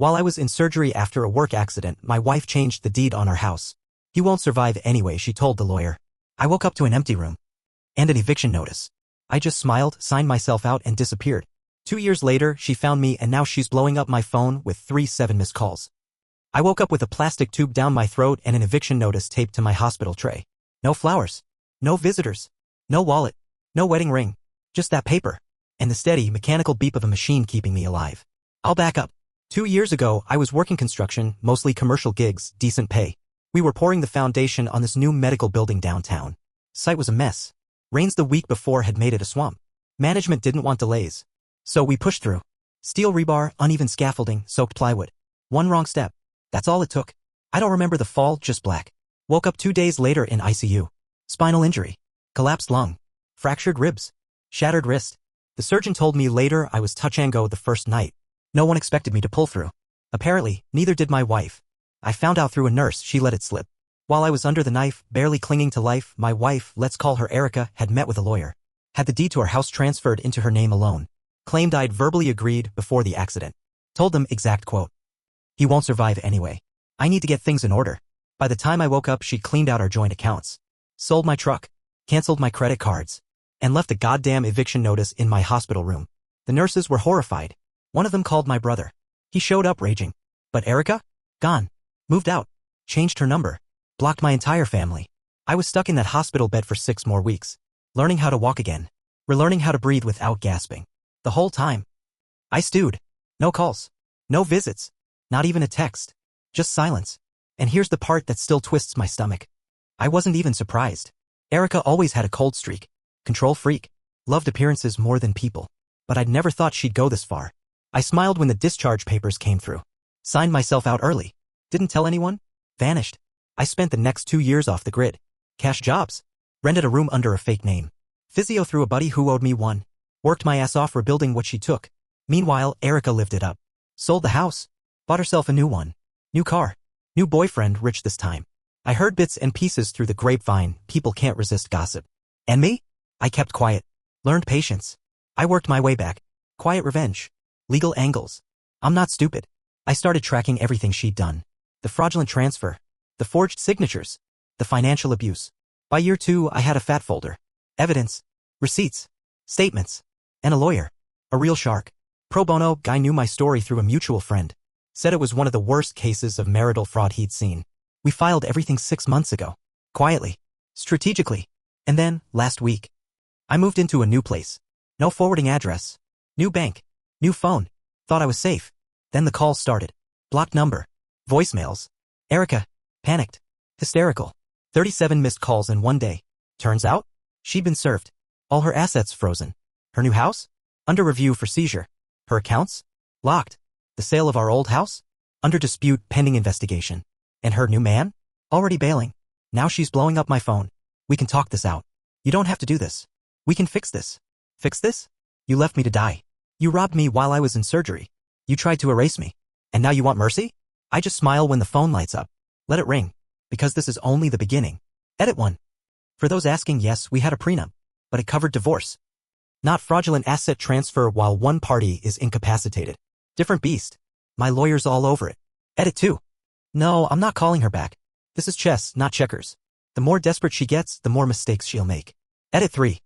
While I was in surgery after a work accident, my wife changed the deed on our house. He won't survive anyway, she told the lawyer. I woke up to an empty room and an eviction notice. I just smiled, signed myself out, and disappeared. 2 years later, she found me, and now she's blowing up my phone with 7 missed calls. I woke up with a plastic tube down my throat and an eviction notice taped to my hospital tray. No flowers. No visitors. No wallet. No wedding ring. Just that paper. And the steady, mechanical beep of a machine keeping me alive. I'll back up. 2 years ago, I was working construction, mostly commercial gigs, decent pay. We were pouring the foundation on this new medical building downtown. Site was a mess. Rains the week before had made it a swamp. Management didn't want delays. So we pushed through. Steel rebar, uneven scaffolding, soaked plywood. One wrong step. That's all it took. I don't remember the fall, just black. Woke up 2 days later in ICU. Spinal injury. Collapsed lung. Fractured ribs. Shattered wrist. The surgeon told me later I was touch and go the first night. No one expected me to pull through. Apparently, neither did my wife. I found out through a nurse she let it slip. While I was under the knife, barely clinging to life, my wife, let's call her Erica, had met with a lawyer. Had the deed to our house transferred into her name alone. Claimed I'd verbally agreed before the accident. Told them exact quote. He won't survive anyway. I need to get things in order. By the time I woke up, she cleaned out our joint accounts. Sold my truck. Canceled my credit cards. And left a goddamn eviction notice in my hospital room. The nurses were horrified. One of them called my brother. He showed up raging. But Erica? Gone. Moved out. Changed her number. Blocked my entire family. I was stuck in that hospital bed for 6 more weeks. Learning how to walk again. Relearning how to breathe without gasping. The whole time. I stewed. No calls. No visits. Not even a text. Just silence. And here's the part that still twists my stomach. I wasn't even surprised. Erica always had a cold streak. Control freak. Loved appearances more than people. But I'd never thought she'd go this far. I smiled when the discharge papers came through. Signed myself out early. Didn't tell anyone. Vanished. I spent the next 2 years off the grid. Cash jobs. Rented a room under a fake name. Physio through a buddy who owed me one. Worked my ass off rebuilding what she took. Meanwhile, Erica lived it up. Sold the house. Bought herself a new one. New car. New boyfriend, rich this time. I heard bits and pieces through the grapevine. People can't resist gossip. And me? I kept quiet. Learned patience. I worked my way back. Quiet revenge. Legal angles. I'm not stupid. I started tracking everything she'd done. The fraudulent transfer. The forged signatures. The financial abuse. By year 2, I had a fat folder. Evidence. Receipts. Statements. And a lawyer. A real shark. Pro bono guy knew my story through a mutual friend. Said it was one of the worst cases of marital fraud he'd seen. We filed everything 6 months ago. Quietly. Strategically. And then, last week, I moved into a new place. No forwarding address. New bank. New phone. Thought I was safe. Then the calls started. Blocked number. Voicemails. Erica. Panicked. Hysterical. 37 missed calls in 1 day. Turns out, she'd been served. All her assets frozen. Her new house? Under review for seizure. Her accounts? Locked. The sale of our old house? Under dispute pending investigation. And her new man? Already bailing. Now she's blowing up my phone. We can talk this out. You don't have to do this. We can fix this. Fix this? You left me to die. You robbed me while I was in surgery. You tried to erase me. And now you want mercy? I just smile when the phone lights up. Let it ring. Because this is only the beginning. Edit 1. For those asking, yes, we had a prenup. But it covered divorce. Not fraudulent asset transfer while one party is incapacitated. Different beast. My lawyer's all over it. Edit 2. No, I'm not calling her back. This is chess, not checkers. The more desperate she gets, the more mistakes she'll make. Edit 3.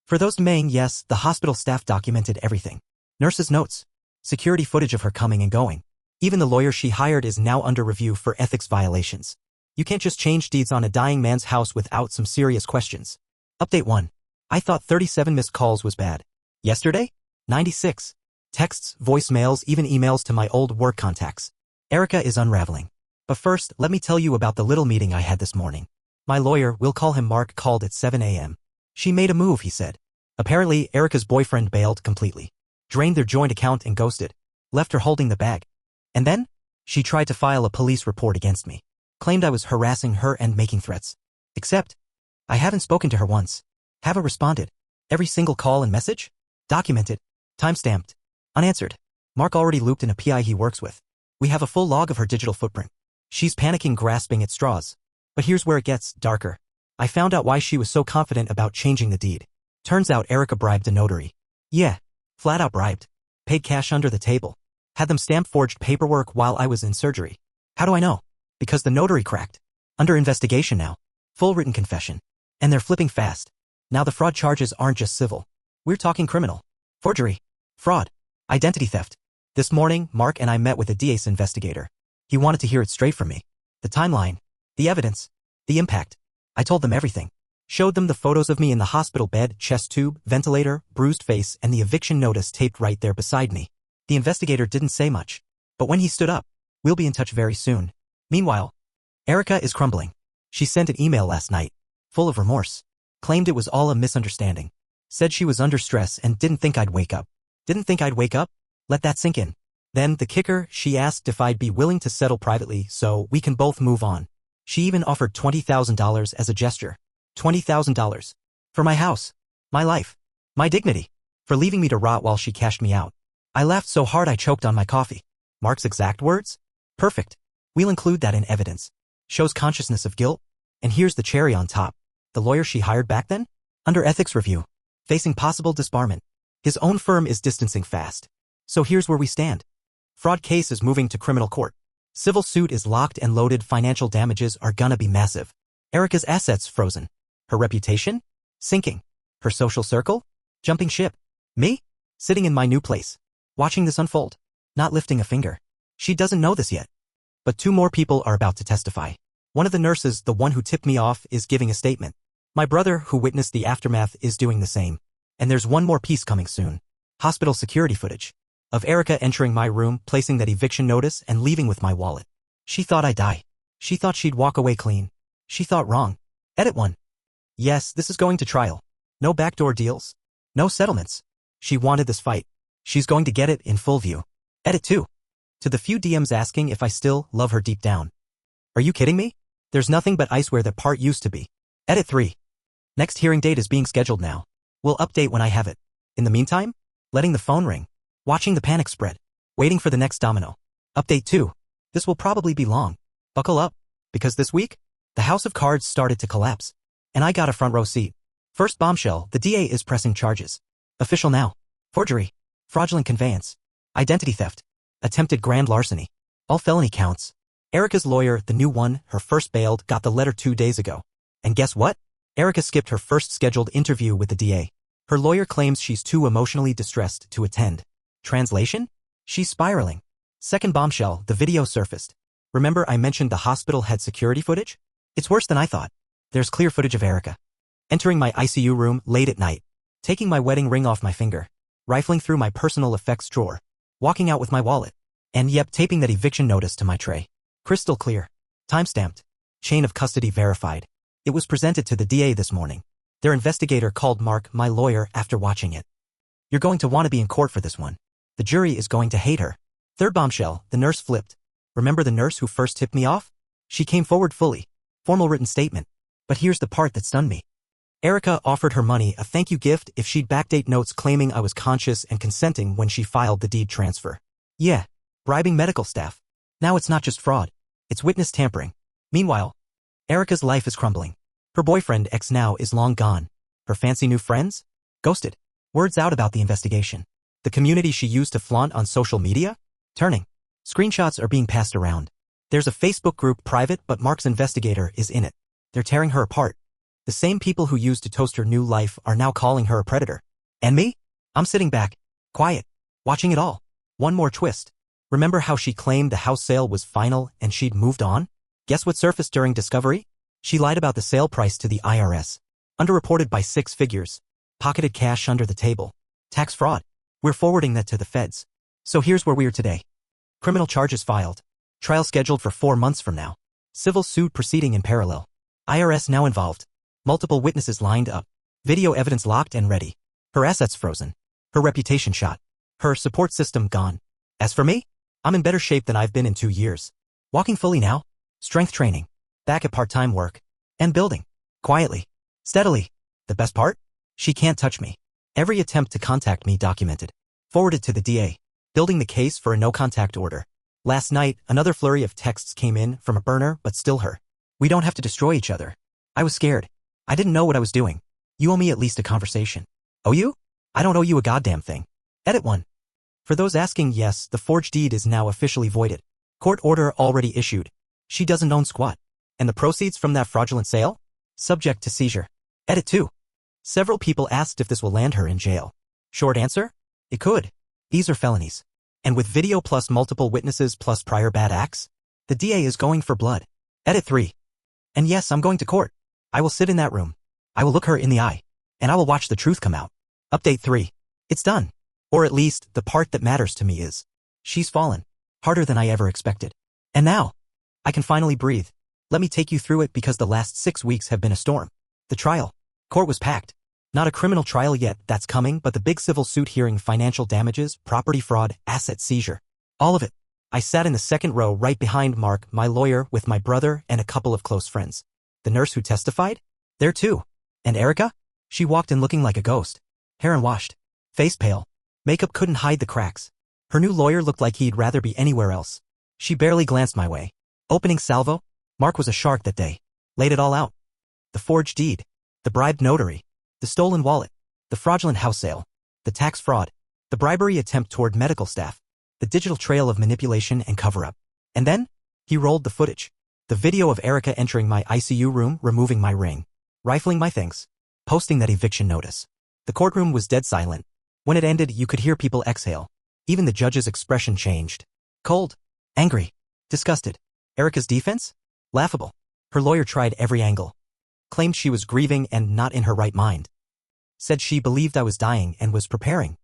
For those demaying, yes, the hospital staff documented everything. Nurses' notes. Security footage of her coming and going. Even the lawyer she hired is now under review for ethics violations. You can't just change deeds on a dying man's house without some serious questions. Update 1. I thought 37 missed calls was bad. Yesterday? 96. Texts, voicemails, even emails to my old work contacts. Erica is unraveling. But first, let me tell you about the little meeting I had this morning. My lawyer, we'll call him Mark, called at 7 a.m. She made a move, he said. Apparently, Erica's boyfriend bailed completely. Drained their joint account and ghosted. Left her holding the bag. And then? She tried to file a police report against me. Claimed I was harassing her and making threats. Except, I haven't spoken to her once. Haven't responded. Every single call and message? Documented. Timestamped. Unanswered. Mark already looped in a PI he works with. We have a full log of her digital footprint. She's panicking, grasping at straws. But here's where it gets darker. I found out why she was so confident about changing the deed. Turns out Erica bribed a notary. Yeah. Flat out bribed. Paid cash under the table. Had them stamp forged paperwork while I was in surgery. How do I know? Because the notary cracked. Under investigation now. Full written confession. And they're flipping fast. Now the fraud charges aren't just civil. We're talking criminal. Forgery. Fraud. Identity theft. This morning, Mark and I met with a DA's investigator. He wanted to hear it straight from me. The timeline. The evidence. The impact. I told them everything. Showed them the photos of me in the hospital bed, chest tube, ventilator, bruised face, and the eviction notice taped right there beside me. The investigator didn't say much. But when he stood up, we'll be in touch very soon. Meanwhile, Erica is crumbling. She sent an email last night, full of remorse. Claimed it was all a misunderstanding. Said she was under stress and didn't think I'd wake up. Didn't think I'd wake up? Let that sink in. Then, the kicker, she asked if I'd be willing to settle privately so we can both move on. She even offered $20,000 as a gesture. $20,000. For my house. My life. My dignity. For leaving me to rot while she cashed me out. I laughed so hard I choked on my coffee. Mark's exact words? Perfect. We'll include that in evidence. Shows consciousness of guilt. And here's the cherry on top. The lawyer she hired back then? Under ethics review. Facing possible disbarment. His own firm is distancing fast. So here's where we stand. Fraud case is moving to criminal court. Civil suit is locked and loaded. Financial damages are gonna be massive. Erica's assets frozen. Her reputation? Sinking. Her social circle? Jumping ship. Me? Sitting in my new place. Watching this unfold. Not lifting a finger. She doesn't know this yet. But 2 more people are about to testify. One of the nurses, the one who tipped me off, is giving a statement. My brother, who witnessed the aftermath, is doing the same. And there's one more piece coming soon. Hospital security footage. Of Erica entering my room, placing that eviction notice, and leaving with my wallet. She thought I'd die. She thought she'd walk away clean. She thought wrong. Edit 1. Yes, this is going to trial. No backdoor deals. No settlements. She wanted this fight. She's going to get it in full view. Edit 2. To the few DMs asking if I still love her deep down. Are you kidding me? There's nothing but ice where that part used to be. Edit 3. Next hearing date is being scheduled now. We'll update when I have it. In the meantime, letting the phone ring. Watching the panic spread. Waiting for the next domino. Update 2. This will probably be long. Buckle up. Because this week, the house of cards started to collapse. And I got a front row seat. First bombshell, the DA is pressing charges. Official now. Forgery. Fraudulent conveyance. Identity theft. Attempted grand larceny. All felony counts. Erica's lawyer, the new one, her first bailed, got the letter 2 days ago. And guess what? Erica skipped her first scheduled interview with the DA. Her lawyer claims she's too emotionally distressed to attend. Translation? She's spiraling. Second bombshell, the video surfaced. Remember I mentioned the hospital had security footage? It's worse than I thought. There's clear footage of Erica. Entering my ICU room late at night. Taking my wedding ring off my finger. Rifling through my personal effects drawer. Walking out with my wallet. And yep, taping that eviction notice to my tray. Crystal clear. Timestamped. Chain of custody verified. It was presented to the DA this morning. Their investigator called Mark, my lawyer, after watching it. You're going to want to be in court for this one. The jury is going to hate her. Third bombshell, the nurse flipped. Remember the nurse who first tipped me off? She came forward fully. Formal written statement. But here's the part that stunned me. Erica offered her money, a thank you gift, if she'd backdate notes claiming I was conscious and consenting when she filed the deed transfer. Yeah, bribing medical staff. Now it's not just fraud. It's witness tampering. Meanwhile, Erica's life is crumbling. Her boyfriend, ex now, is long gone. Her fancy new friends? Ghosted. Words out about the investigation. The community she used to flaunt on social media? Turning. Screenshots are being passed around. There's a Facebook group private, but Mark's investigator is in it. They're tearing her apart. The same people who used to toast her new life are now calling her a predator. And me? I'm sitting back, quiet, watching it all. One more twist. Remember how she claimed the house sale was final and she'd moved on? Guess what surfaced during discovery? She lied about the sale price to the IRS. Underreported by 6 figures. Pocketed cash under the table. Tax fraud. We're forwarding that to the feds. So here's where we are today. Criminal charges filed. Trial scheduled for 4 months from now. Civil suit proceeding in parallel. IRS now involved. Multiple witnesses lined up. Video evidence locked and ready. Her assets frozen. Her reputation shot. Her support system gone. As for me, I'm in better shape than I've been in 2 years. Walking fully now. Strength training. Back at part-time work. And building. Quietly. Steadily. The best part? She can't touch me. Every attempt to contact me documented. Forwarded to the DA. Building the case for a no-contact order. Last night, another flurry of texts came in from a burner, but still her. We don't have to destroy each other. I was scared. I didn't know what I was doing. You owe me at least a conversation. Owe you? I don't owe you a goddamn thing. Edit 1. For those asking, yes, the forged deed is now officially voided. Court order already issued. She doesn't own squat. And the proceeds from that fraudulent sale? Subject to seizure. Edit 2. Several people asked if this will land her in jail. Short answer? It could. These are felonies. And with video plus multiple witnesses plus prior bad acts, the DA is going for blood. Edit 3. And yes, I'm going to court. I will sit in that room. I will look her in the eye. And I will watch the truth come out. Update 3. It's done. Or at least, the part that matters to me is, she's fallen. Harder than I ever expected. And now, I can finally breathe. Let me take you through it because the last 6 weeks have been a storm. The trial. Court was packed. Not a criminal trial yet, that's coming, but the big civil suit hearing financial damages, property fraud, asset seizure. All of it. I sat in the second row right behind Mark, my lawyer, with my brother and a couple of close friends. The nurse who testified? There too. And Erica? She walked in looking like a ghost. Hair unwashed. Face pale. Makeup couldn't hide the cracks. Her new lawyer looked like he'd rather be anywhere else. She barely glanced my way. Opening salvo? Mark was a shark that day. Laid it all out. The forged deed. The bribed notary. The stolen wallet. The fraudulent house sale. The tax fraud. The bribery attempt toward medical staff. The digital trail of manipulation and cover-up. And then, he rolled the footage. The video of Erica entering my ICU room, removing my ring, rifling my things, posting that eviction notice. The courtroom was dead silent. When it ended, you could hear people exhale. Even the judge's expression changed. Cold. Angry. Disgusted. Erica's defense? Laughable. Her lawyer tried every angle. Claimed she was grieving and not in her right mind. Said she believed I was dying and was preparing.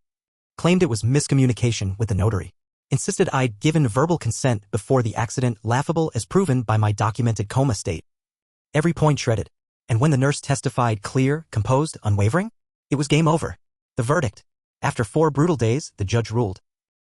Claimed it was miscommunication with the notary. Insisted I'd given verbal consent before the accident, laughable as proven by my documented coma state. Every point shredded. And when the nurse testified clear, composed, unwavering, it was game over. The verdict. After 4 brutal days, the judge ruled.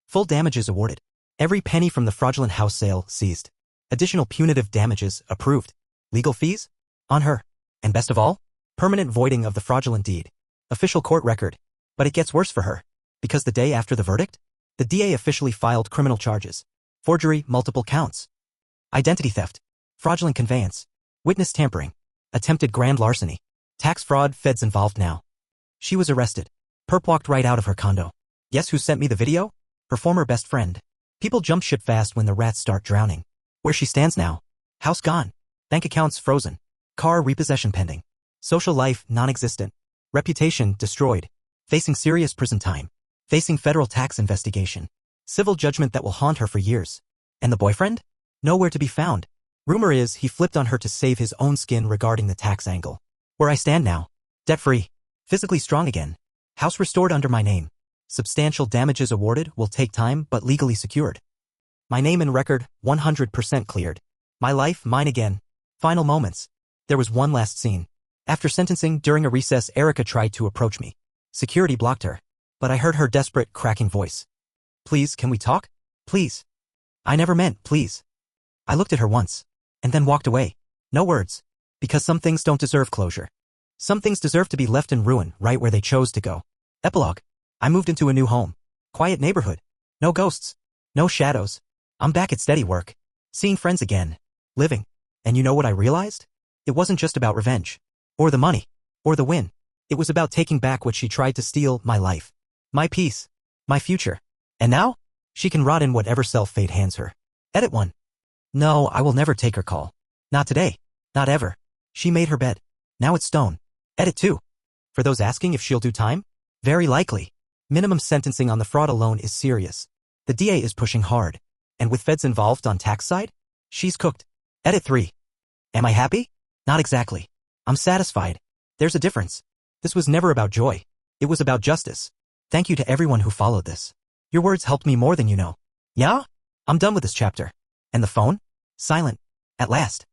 Full damages awarded. Every penny from the fraudulent house sale seized. Additional punitive damages approved. Legal fees? On her. And best of all, permanent voiding of the fraudulent deed. Official court record. But it gets worse for her. Because the day after the verdict, the DA officially filed criminal charges. Forgery, multiple counts. Identity theft. Fraudulent conveyance. Witness tampering. Attempted grand larceny. Tax fraud, feds involved now. She was arrested. Perp walked right out of her condo. Guess who sent me the video? Her former best friend. People jump ship fast when the rats start drowning. Where she stands now. House gone. Bank accounts frozen. Car repossession pending. Social life non-existent. Reputation destroyed. Facing serious prison time. Facing federal tax investigation. Civil judgment that will haunt her for years. And the boyfriend? Nowhere to be found. Rumor is he flipped on her to save his own skin regarding the tax angle. Where I stand now. Debt-free. Physically strong again. House restored under my name. Substantial damages awarded will take time but legally secured. My name and record, 100% cleared. My life, mine again. Final moments. There was one last scene. After sentencing, during a recess, Erica tried to approach me. Security blocked her. But I heard her desperate, cracking voice. Please, can we talk? Please. I never meant, please. I looked at her once. And then walked away. No words. Because some things don't deserve closure. Some things deserve to be left in ruin right where they chose to go. Epilogue. I moved into a new home. Quiet neighborhood. No ghosts. No shadows. I'm back at steady work. Seeing friends again. Living. And you know what I realized? It wasn't just about revenge. Or the money. Or the win. It was about taking back what she tried to steal, my life. My peace. My future. And now? She can rot in whatever self-fate hands her. Edit 1. No, I will never take her call. Not today. Not ever. She made her bed. Now it's stone. Edit 2. For those asking if she'll do time? Very likely. Minimum sentencing on the fraud alone is serious. The DA is pushing hard. And with feds involved on tax side? She's cooked. Edit 3. Am I happy? Not exactly. I'm satisfied. There's a difference. This was never about joy. It was about justice. Thank you to everyone who followed this. Your words helped me more than you know. Yeah? I'm done with this chapter. And the phone? Silent. At last.